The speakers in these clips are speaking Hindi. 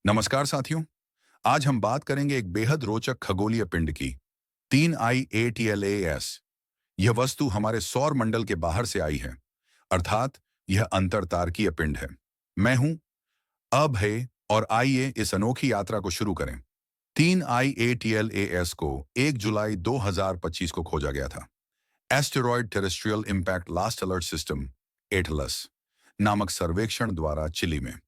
नमस्कार साथियों। आज हम बात करेंगे एक बेहद रोचक खगोलीय पिंड की। 3I ATLAS। यह वस्तु हमारे सौर मंडल के बाहर से आई है, अर्थात यह अंतरतारकीय पिंड है। मैं हूं अभय और आइए इस अनोखी यात्रा को शुरू करें। 3I ATLAS को 1 जुलाई 2025 को खोजा गया था। Asteroid terrestrial impact last alert system Atlas नामक सर्वेक्षण द्वारा चिली में।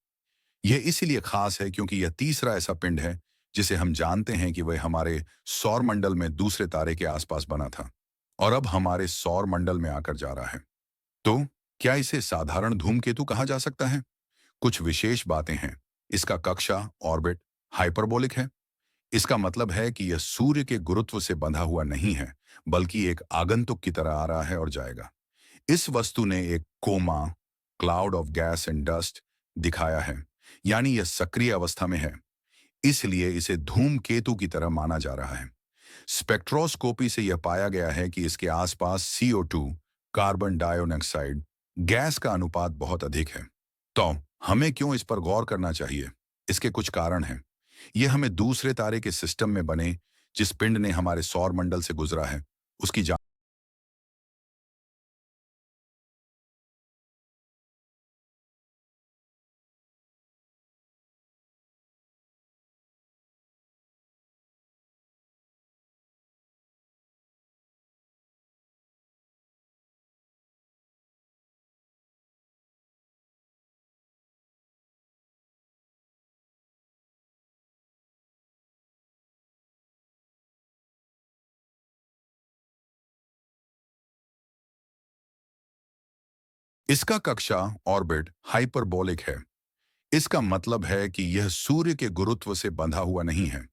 यह इसीलिए खास है क्योंकि यह तीसरा ऐसा पिंड है जिसे हम जानते हैं कि वह हमारे सौर मंडल में दूसरे तारे के आसपास बना था और अब हमारे सौर मंडल में आकर जा रहा है। तो क्या इसे साधारण धूमकेतु कहा जा सकता है? कुछ विशेष बातें हैं। इसका कक्षा ऑर्बिट हाइपरबोलिक है। इसका मतलब है कि यह सूर्य के गुरुत्व से बंधा हुआ नहीं है, बल्कि एक आगंतुक की तरह आ रहा है और जाएगा। इस वस्तु ने एक coma cloud of gas and dust दिखाया है, यानी यह सक्रिय अवस्था में है। इसलिए इसे धूमकेतु की तरह माना जा रहा है। स्पेक्ट्रोस्कोपी से यह पाया गया है कि इसके आसपास CO2 कार्बन डाइऑक्साइड गैस का अनुपात बहुत अधिक है। तो हमें क्यों इस पर गौर करना चाहिए? इसके कुछ कारण हैं। यह हमें दूसरे तारे के सिस्टम में बने जिस पिंड ने हमारे सौर मंडल से गुजरा है उसकी इसका कक्षा ऑर्बिट हाइपरबोलिक है। इसका मतलब है कि यह सूर्य के गुरुत्व से बंधा हुआ नहीं है,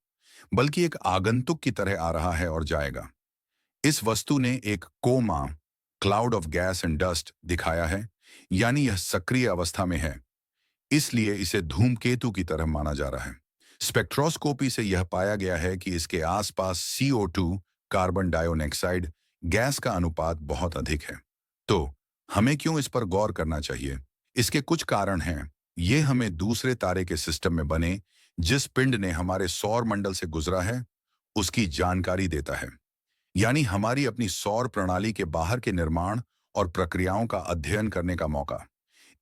बल्कि एक आगंतुक की तरह आ रहा है और जाएगा। इस वस्तु ने एक coma cloud of gas and dust दिखाया है, यानी यह सक्रिय अवस्था में है। इसलिए इसे धूमकेतु की तरह माना जा रहा है। स्पेक्ट्रोस्कोपी से यह पाया गया है कि इसके आसपास CO2 कार्बन डाइऑक्साइड गैस का अनुपात बहुत अधिक है। तो हमें क्यों इस पर गौर करना चाहिए? इसके कुछ कारण हैं। ये हमें दूसरे तारे के सिस्टम में बने जिस पिंड ने हमारे सौर मंडल से गुजरा है उसकी जानकारी देता है, यानी हमारी अपनी सौर प्रणाली के बाहर के निर्माण और प्रक्रियाओं का अध्ययन करने का मौका।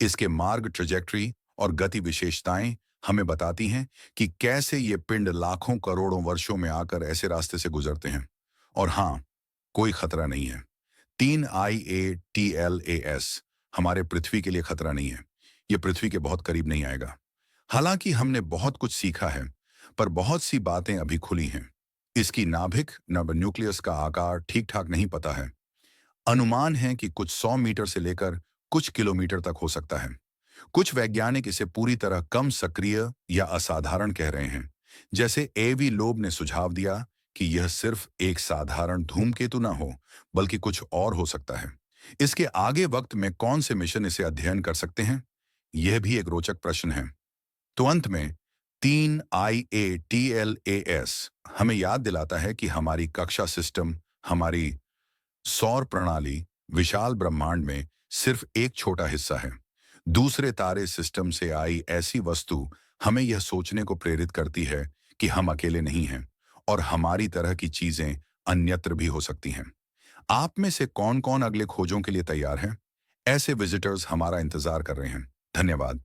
इसके मार्ग ट्रेजेक्ट्री और गति विशेषताएं हमें बताती हैं कि कैसे ये पिंड लाखों करोड़ों वर्षों में आकर ऐसे रास्ते से गुजरते हैं। और हाँ, कोई खतरा नहीं है। 3I ATLAS हमारे पृथ्वी के लिए खतरा नहीं है। ये पृथ्वी के बहुत करीब नहीं आएगा। हालांकि हमने बहुत कुछ सीखा है, पर बहुत सी बातें अभी खुली हैं। इसकी नाभिक न्यूक्लियस का आकार ठीक ठाक नहीं पता है। अनुमान है कि कुछ 100 मीटर से लेकर कुछ किलोमीटर तक हो सकता है। कुछ वैज्ञानिक इसे पूरी तरह कम सक्रिय या असाधारण कह रहे हैं। जैसे एवी लोब ने सुझाव दिया कि यह सिर्फ एक साधारण धूमकेतु ना हो, बल्कि कुछ और हो सकता है। इसके आगे वक्त में कौन से मिशन इसे अध्ययन कर सकते हैं? यह भी एक रोचक प्रश्न है। तो अंत में 3I ATLAS हमें याद दिलाता है कि हमारी कक्षा सिस्टम, हमारी सौर प्रणाली विशाल ब्रह्मांड में सिर्फ एक छोटा हिस्सा है। दूसरे तारे सिस्टम से आई ऐसी वस्तु हमें यह सोचने को प्रेरित करती है कि हम अकेले नहीं हैं और हमारी तरह की चीजें अन्यत्र भी हो सकती हैं। आप में से कौन-कौन अगले खोजों के लिए तैयार हैं? ऐसे विजिटर्स हमारा इंतजार कर रहे हैं। धन्यवाद।